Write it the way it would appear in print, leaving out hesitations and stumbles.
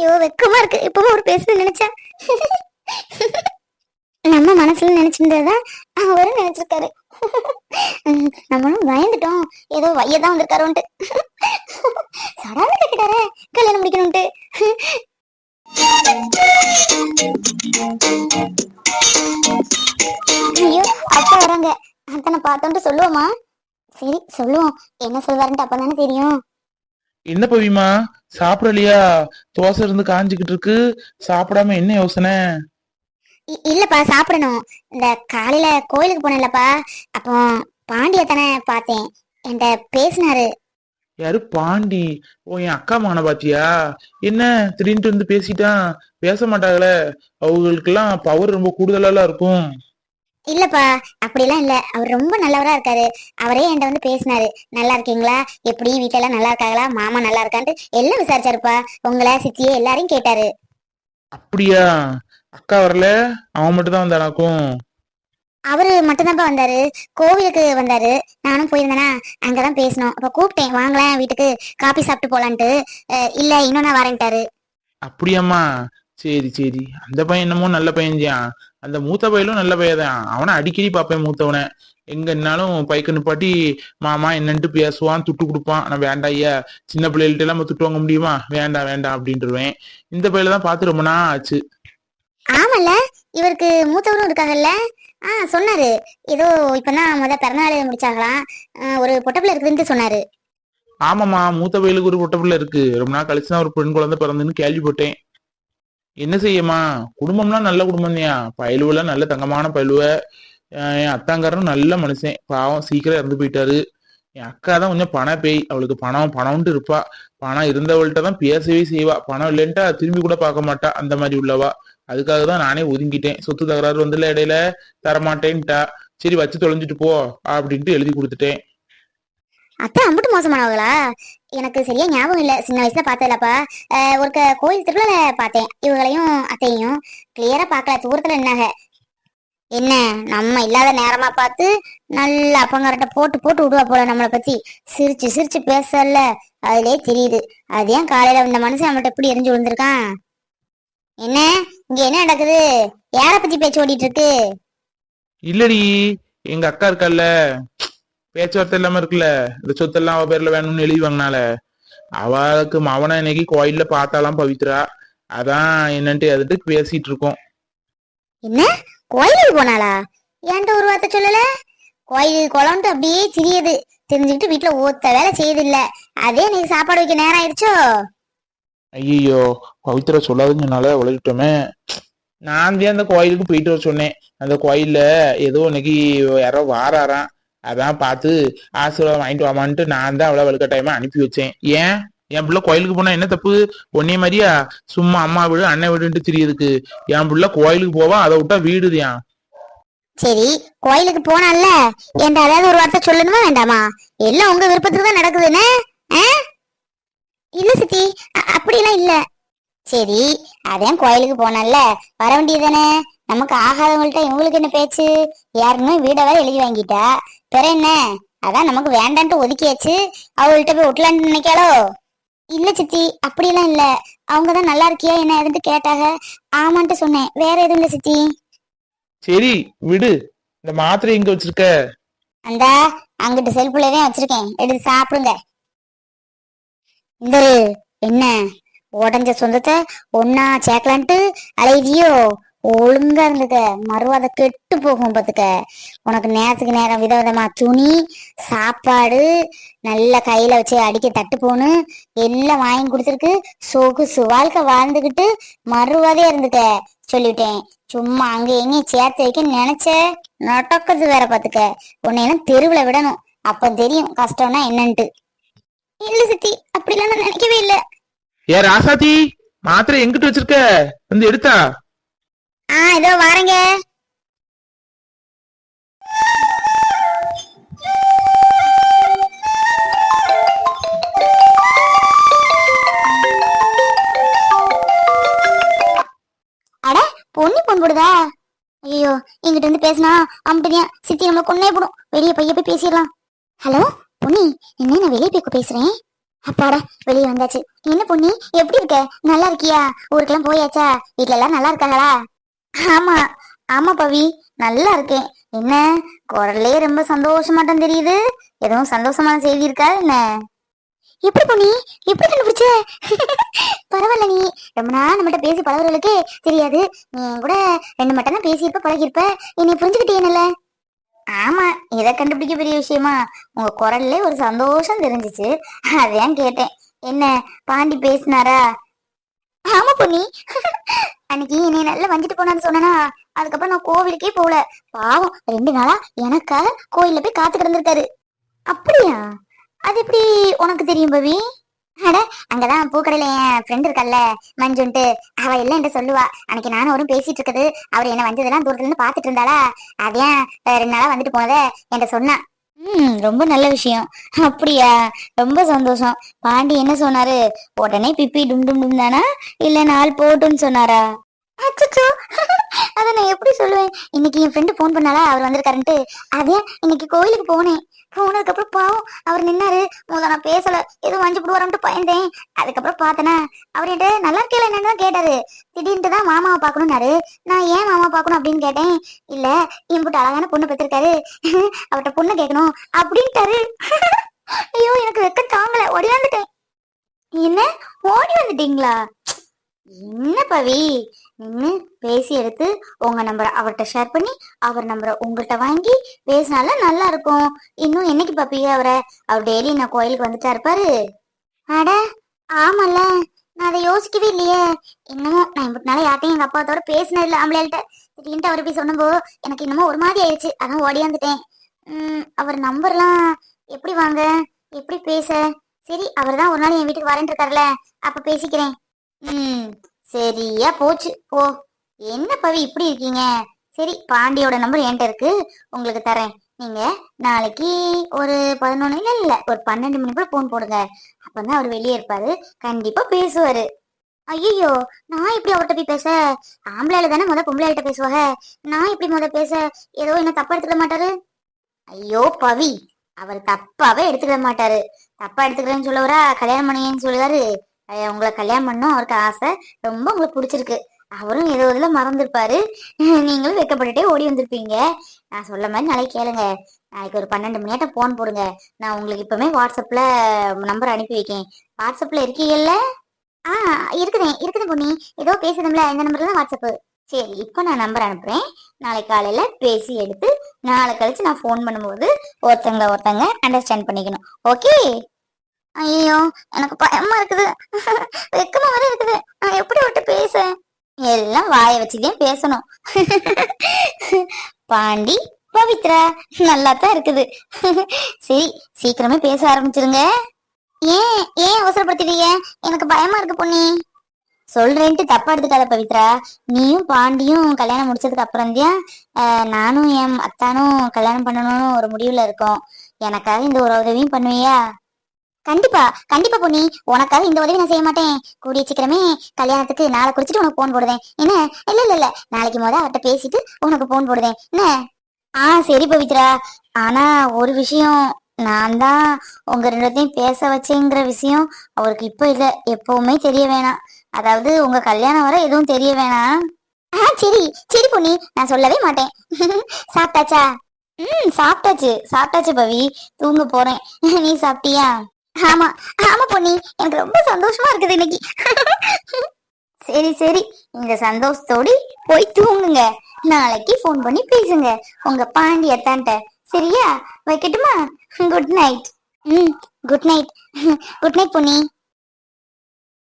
ஐயோ வெக்கமா இருக்கு. இப்பவும் ஒரு பேசணும்னு நினைச்சா நம்ம மனசுல நினைச்சிருந்ததுதான் அவரும் நினைச்சிருக்காரு. நம்மளும் பயந்துட்டோம், ஏதோ வையதான் வந்திருக்காருன்ட்டு. சடால கேட்டுட்டாரே கல்யாணம் முடிக்கணும்ட்டு. ஐயோ அப்பா வராங்க. அத்தனை பார்த்தோன்ட்டு சொல்லுவோமா? சரி சொல்லுவோம். என்ன சொல்வாருன்ட்டு அப்பதானே தெரியும். என்ன பவிமா, சாப்பிடலையா? தோசை இருந்து காஞ்சுக்கிட்டு இருக்கு, சாப்பிடாம என்ன யோசனை? இல்லப்பா சாப்பிடணும். இந்த காலையில கோயிலுக்கு போனேன்லப்பா, அப்போ பாண்டிய தானே பார்த்தேன், என்கிட்ட பேசினாரு. யாரு பாண்டி? ஓ, என் அக்கா மகனை பாத்தியா? என்ன திடீர்னு வந்து பேசிட்டான்? பேச மாட்டாங்களே, அவங்களுக்கெல்லாம் பவர் ரொம்ப கூடுதலா இருக்கும். இல்லப்பா அப்படிலாம் இல்ல, அவர் ரொம்ப நல்லவரா இருக்காரு. அவரே என்கிட்ட வந்து பேசினாரு. நல்லா இருக்கீங்களா, எப்படி வீட்டுல எல்லாம் நல்லா இருக்காங்களா, மாமா நல்லா இருக்கான்ட்டு எல்லாம் விசாரிச்சாருப்பா. உங்களை சித்தியே எல்லாரையும் கேட்டாரு. அப்படியா? அக்கா வரல, அவன் மட்டும் தான் வந்தானாக்கும். அவரு மட்டும்தான்ப்பா வந்தாரு, கோவிலுக்கு வந்தாரு. நானும் போயிருந்தேனா, அங்கதான் பேசணும். அப்ப கூப்பிட்டேன், வாங்கலாம் வீட்டுக்கு காபி சாப்பிட்டு போலான்ட்டு. இல்ல இன்னும் நான் வரேன்ட்டாரு. அப்படியாம்மா? சரி சரி, அந்த பையன் என்னமோ நல்ல பையன்ஜியான். அந்த மூத்த பையனும் நல்ல பையன். அவனை அடிக்கடி பார்ப்பேன், மூத்தவனை. எங்கன்னாலும் பைக்கு நிப்பாட்டி மாமா என்னன்ட்டு பேசுவான், துட்டு கொடுப்பான். நான் வேண்டாம் ஐயா, சின்ன பிள்ளைகள்ட்ட எல்லாம் துட்டு வாங்க முடியுமா, வேண்டாம் வேண்டாம் அப்படின்ட்டுருவேன். இந்த பையில தான் பார்த்து ரொம்ப நாள் ஆச்சு. ஆமல்ல, இவருக்கு மூத்தவரும் இருக்காங்கல்ல. சொன்னாரு, ஏதோ இப்பதான் பிறந்தநாள் முடிச்சாங்களாம். ஒரு பொட்டப்பிள்ள இருக்குதுன்னு சொன்னாரு. ஆமாமா, மூத்த பையலுக்கு ஒரு பொட்ட பிள்ளை இருக்கு. ரொம்ப நாள் கழிச்சுதான் ஒரு பெண் குழந்தை பிறந்துன்னு கேள்விப்பட்டேன். என்ன செய்யமா, குடும்பம்லாம் நல்ல குடும்பம் தான். பயலுவெல்லாம் நல்ல தங்கமான பயலுவ. என் அத்தாங்காரனும் நல்ல மனுஷன், பாவம் சீக்கிரம் இறந்து போயிட்டாரு. என் அக்கா தான் கொஞ்சம் பண பேய், அவளுக்கு பணம் பணம்ட்டு இருப்பா. பணம் இருந்தவள்கிட்ட தான் பேசவே செய்வா, பணம் இல்லைன்ட்டா திரும்பி கூட பார்க்க மாட்டா, அந்த மாதிரி உள்ளவா. அதுக்காக தான் நானே ஒதுங்கிட்டேன். சொத்து தகராறு வந்துல இடையில, தரமாட்டேன்ட்டா. சரி வச்சு தொலைஞ்சிட்டு போ அப்படின்ட்டு எழுதி கொடுத்துட்டேன். அத்தை அம்புட்டு மோசமானவங்களா? எனக்கு சரியா ஞாபகம் இல்ல, சின்ன வயசுல பார்த்ததுலப்பா. ஒரு கோயில் திருவிழால பார்த்தேன் இவங்களையும் அத்தையும். கிளியரா பார்க்கல, தூரத்துல நின்னாங்க. என்ன நம்ம இல்லாத நேரமா பார்த்து நல்ல அப்பங்காரட்ட போட்டு போட்டு விடுவா போல நம்மளை பத்தி. சிரிச்சு சிரிச்சு பேசல, அதுலயே தெரியுது. அது ஏன் காலையில இந்த மனுஷன் நம்மகிட்ட எப்படி எரிஞ்சு விழுந்திருக்கான்? என்ன இங்க என்ன நடக்குது? யார பத்தி பேச்சு ஓடிட்டு இருக்கு? இல்லடி, எங்க அக்கா இருக்கல்ல, பேச்சுவார்த்தை இல்லாம இருக்குல்ல, இந்த சொத்தெல்லாம் அவ பேர்ல வேணும்னு எழுதி வாங்கினால, அவளுக்கு மவனை இன்னைக்கு கோயில்ல பார்த்தாலாம் பவித்ரா. அதான் என்னன்ட்டு அதுட்டு பேசிட்டு இருக்கோம். என்ன கோயிலுக்கு போனாளா? ஏன்ட்ட ஒரு வார்த்தை சொல்லல? கோயில் குளம்ட்டு அப்படியே திரியுது, தெரிஞ்சுக்கிட்டு வீட்டுல ஒத்த வேலை செய்யுது இல்ல. அதே நீ சாப்பாடு வைக்க நேரம் ஆயிடுச்சோ? ஐயோ, பவித்ரா சொல்லாதுங்கனால உழைச்சிட்டோமே. நான் தான் அந்த கோயிலுக்கு போயிட்டு வர சொன்னேன். அந்த கோயில்ல ஏதோ இன்னைக்கு யாரோ வாராராம், அதான் பார்த்து ஆசீர்வாதம் வாங்கிட்டு வாமான்ட்டு நான் தான் அவ்வளவு வலுக்கட்டாயமா அனுப்பி வச்சேன். ஏன் என் பிள்ளை கோயிலுக்கு போனா என்ன தப்பு? ஒன்னே மாதிரியா சும்மா அம்மா வீடு அண்ணன் வீடுன்ட்டு தெரியுதுக்கு. என் பிள்ளை கோயிலுக்கு போவா, அதை விட்டா வீடுதான். சரி கோயிலுக்கு போனால என்கிட்ட அதாவது ஒரு வார்த்தை சொல்லணுமா வேண்டாமா? எல்லாம் உங்க விருப்பத்துக்கு தான் நடக்குதுன்னு. இல்ல சித்தி, அப்படிலாம் இல்ல. சரி அதான் கோயிலுக்கு போனால வர வேண்டியதானே. நமக்கு ஆகாதவங்கள்ட்ட இவங்களுக்கு என்ன பேச்சு? யாருன்னு வீட வேற எழுதி வாங்கிட்டா, பிற என்ன? அதான் நமக்கு வேண்டான்ட்டு ஒதுக்கியாச்சு, அவங்கள்ட்ட போய் ஒட்டலான்னு நினைக்காளோ? இல்ல சித்தி அப்படியெல்லாம் இல்ல, அவங்கதான் நல்லா இருக்கியா என்ன எதுன்னு கேட்டாங்க, ஆமான்ட்டு சொன்னேன், வேற எதுவும் இல்ல சித்தி. சரி விடு, இந்த மாத்திரை எங்க வச்சிருக்க? அந்த அங்கிட்டு செல்ஃபுலதான் வச்சிருக்கேன், எடுத்து சாப்பிடுங்க. இந்த என்ன உடஞ்ச சொந்தத்தை ஒன்னா சேர்க்கலான்ட்டு அலைவியோ? ஒழுங்கா இருந்துக்க, மறுவாத கெட்டு போகும் பாத்துக்க. உனக்கு நேரத்துக்கு நேரம் விதவிதமா துணி, சாப்பாடு, நல்ல கையில வச்சு அடிக்க தட்டு போன்னு எல்லாம் வாங்கி கொடுத்துருக்கு. சொகுசு வாழ்க்கை வாழ்ந்துகிட்டு மறுவாதே இருந்துக்க சொல்லிவிட்டேன். சும்மா அங்க எங்கேயும் சேர்த்து வைக்க நினைச்ச நடக்குது வேற பாத்துக்க. உன்னை எல்லாம் தெருவுல விடணும், அப்ப தெரியும் கஷ்டம்னா என்னன்ட்டு. இல்ல சித்தி அப்படிலாம் நான் நினைக்கவே இல்ல. ஏ ராசாத்தி, மாத்திரை எங்கிட்டு வச்சிருக்க? வந்து எடுத்தா? இதோ வாரேங்க. அட பொண்ணு பொன் போடுதா? ஐயோ இங்கிட்ட வந்து பேசினா அம்பிட்டியா சித்தி நம்மள கொன்னே போடும். வெளியே பைய போய் பேசிடலாம். ஹலோ பொன்னி, என்ன நான் வெளியே போய் பேசுறேன். அப்பாடா வெளியே வந்தாச்சு. என்ன பொண்ணி எப்படி இருக்க? நல்லா இருக்கியா? ஊருக்கெல்லாம் போயாச்சா? வீட்ல எல்லாம் நல்லா இருக்காங்களா? ஆமா ஆமா பவி, நல்லா இருக்கேன். என்ன குரல்லே ரொம்ப சந்தோஷமாட்டம் தெரியுது. எதுவும் சந்தோஷமான செய்தி இருக்கா என்ன? எப்படி பொண்ணி, எப்படி கண்டுபிடிச்ச? பரவாயில்ல, நீ ரொம்ப நாள் நம்மகிட்ட பேசி பழகுறவளுக்கு தெரியாது. நீ என் கூட 2 மட்டும் தான் பேசியிருப்ப பழகிருப்ப. என்னை புரிஞ்சுக்கிட்டேன்ல. ஆமா, இதை கண்டுபிடிக்க பெரிய விஷயமா? உங்க குரல்ல ஒரு சந்தோஷம் தெரிஞ்சிச்சு, அதான் கேட்டேன். என்ன பாண்டி பேசினாரா? ஆமா பொண்ணி, அன்னைக்கு என்னை நல்லா வஞ்சிட்டு போனான்னு சொன்னா, அதுக்கப்புறம் நான் கோவிலுக்கே போகல. பாவம் 2 நாளா எனக்காக கோயில்ல போய் காத்து கிடந்திருக்காரு. அப்படியா? அது எப்படி உனக்கு தெரியும் பவி? அட, அங்கதான் பூக்கடையில என் ஃப்ரெண்ட் இருக்கல்ல மஞ்சுன்ட்டு, அவ எல்லாம் என்கிட்ட சொல்லுவா. அன்னைக்கு நானும் அவரும் பேசிட்டு இருக்குது. அவர் என்ன வந்ததெல்லாம் தூரத்துல இருந்து பாத்துட்டு இருந்தாளா, அதையும் 2 நாளா வந்துட்டு போனத என்கிட்ட சொன்னா. ரொம்ப நல்ல விஷயம். அப்படியா? ரொம்ப சந்தோஷம். பாண்டி என்ன சொன்னாரு? உடனே பிப்பி டும் டும் டும் தானா, இல்ல நாள் போட்டுன்னு சொன்னாரா? அச்சோ, அத நான் எப்படி சொல்லுவேன்? இன்னைக்கு என் ஃப்ரெண்டு போன் பண்ணாலா, அவர் வந்திருக்காருன்ட்டு. அதே இன்னைக்கு கோயிலுக்கு போனேன். போனதுக்கு அப்புறம் பாவம் அவர் நின்னாரு. முதல்ல நான் பேசல, ஏதோ வஞ்சு போடுவாரன்ட்டு பயந்தேன். அதுக்கப்புறம் பார்த்தனா அவர் என்கிட்ட நல்லா இருக்கல என்னன்னு கேட்டாரு. திடீர்னு தான் மாமாவை பார்க்கணும்னாரு. நான் ஏன் மாமா பார்க்கணும் அப்படின்னு கேட்டேன். இல்ல, இம்புட்டு அழகான பொண்ணு பெற்றிருக்காரு, அவர்கிட்ட பொண்ணு கேட்கணும் அப்படின்ட்டாரு. ஐயோ, எனக்கு வெக்க தாங்கல, ஓடியாந்துட்டேன். என்ன, ஓடி வந்துட்டீங்களா? என்ன பவி, நின்று பேசி எடுத்து உங்க நம்பரை அவர்கிட்ட ஷேர் பண்ணி அவர் நம்பரை உங்கள்கிட்ட வாங்கி பேசினால நல்லா இருக்கும். இன்னும் என்னைக்கு பாப்பீங்க அவரை? அவர் டெய்லி நான் கோயிலுக்கு வந்துட்டா இருப்பாரு. அட ஆமல்ல, நான் அதை யோசிக்கவே இல்லையே. என்னமோ நான் இப்படினால யார்ட்டையும் எங்க அப்பாத்தோட பேசினது இல்லை ஆம்பளையாள்கிட்ட. திடீர்னு அவர் போய் சொன்னப்போ எனக்கு இன்னமும் ஒரு மாதிரி ஆயிடுச்சு, அதான் ஓடியாந்துட்டேன். அவர் நம்பர்லாம் எப்படி வாங்க, எப்படி பேச? சரி, அவர் தான் ஒரு நாள் என் வீட்டுக்கு வரேன் இருக்காருல்ல, அப்ப பேசிக்கிறேன். சரியா போச்சு போ. என்ன பவி இப்படி இருக்கீங்க? சரி, பாண்டியோட நம்பர் என்கிட்ட இருக்கு, உங்களுக்கு தரேன். நீங்க நாளைக்கு ஒரு 11 இல்ல ஒரு 12 மணி போல போன் போடுங்க. அப்பதான் அவர் வெளியே இருப்பாரு, கண்டிப்பா பேசுவாரு. ஐயோ, நான் இப்படி அவர்கிட்ட போய் பேச? ஆம்பளைல தானே முத பொம்பளைகிட்ட பேசுவாங்க, நான் இப்படி முத பேச? ஏதோ என்ன தப்பா எடுத்துக்க மாட்டாரு? ஐயோ பவி, அவர் தப்பாவே எடுத்துக்க மாட்டாரு. தப்பா எடுத்துக்கிறேன்னு சொல்லுவாரா? கல்யாணம் பண்ணியன்னு சொல்லுவாரு. உங்களை கல்யாணம் பண்ணும் அவருக்கு ஆசை, ரொம்ப உங்களுக்கு பிடிச்சிருக்கு. அவரும் ஏதோ இதுல மறந்துருப்பாரு, நீங்களும் வெக்கப்பட்டுட்டே ஓடி வந்திருப்பீங்க. நான் சொல்ல மாதிரி நாளைக்கு கேளுங்க. நாளைக்கு ஒரு 12 மணியாட்ட போன் போடுங்க. நான் உங்களுக்கு இப்பவுமே வாட்ஸ்அப்ல நம்பர் அனுப்பி வைக்கேன். வாட்ஸ்அப்ல இருக்கீங்கல்ல? இருக்குது பொண்ணி, ஏதோ பேசுதும்ல, இந்த நம்பர்ல தான் வாட்ஸ்அப். சரி, இப்போ நான் நம்பர் அனுப்புறேன். நாளைக்கு காலையில பேசி எடுத்து நாளை கழிச்சு நான் போன் பண்ணும்போது ஒருத்தங்க அண்டர்ஸ்டாண்ட் பண்ணிக்கணும். ஓகே? ஐயோ, எனக்கு பயமா இருக்குது, வெக்கமா வர இருக்குது. நான் எப்படி விட்டு பேச? எல்லாம் வாய வச்சுதான் பேசணும். பாண்டி பவித்ரா நல்லா தான் இருக்குது. சரி, சீக்கிரமே பேச ஆரம்பிச்சிருங்க. ஏன் ஏன் அவசரப்படுத்திட்டீங்க? எனக்கு பயமா இருக்கு பொண்ணி. சொல்றேன்ட்டு தப்பா எடுத்துக்காத பவித்ரா. நீயும் பாண்டியும் கல்யாணம் முடிச்சதுக்கு அப்புறம் தான் நானும் என் அத்தானும் கல்யாணம் பண்ணணும்னு ஒரு முடிவுல இருக்கோம். எனக்காக இந்த ஒரு உதவியும் பண்ணுவியா? கண்டிப்பா கண்டிப்பா பொண்ணி, உனக்காக இந்த உதவி நான் செய்ய மாட்டேன். கூடிய சீக்கிரமே கல்யாணத்துக்கு நாளை குடிச்சிட்டு உனக்கு போன் போடுதேன். என்ன? இல்ல நாளைக்கு அவர்கிட்ட பேசிட்டு உனக்கு போன் போடுதேன். என்ன? சரி பவித்ரா. ஆனா ஒரு விஷயம், நான் தான் உங்க 2 பேரையும் பேச வச்சேங்கிற விஷயம் அவருக்கு இப்ப இல்ல, எப்பவுமே தெரிய வேணாம். அதாவது உங்க கல்யாணம் வர எதுவும் தெரிய வேணாம். சரி சரி பொண்ணி, நான் சொல்லவே மாட்டேன். சாப்பிட்டாச்சா? சாப்பிட்டாச்சு பவி, தூங்க போறேன். நீ சாப்பிட்டியா? ஆமா ஆமா பொண்ணி, எனக்கு ரொம்ப சந்தோஷமா இருக்குது இன்னைக்கு. சரி, இந்த சந்தோஷத்தோடு போய் தூங்குங்க. நாளைக்கு போன் பண்ணி பேசுங்க உங்க பாண்டி அத்தான்ட்ட. சரியா? வைக்கட்டுமா? Good night. Good night. Good night பொண்ணி.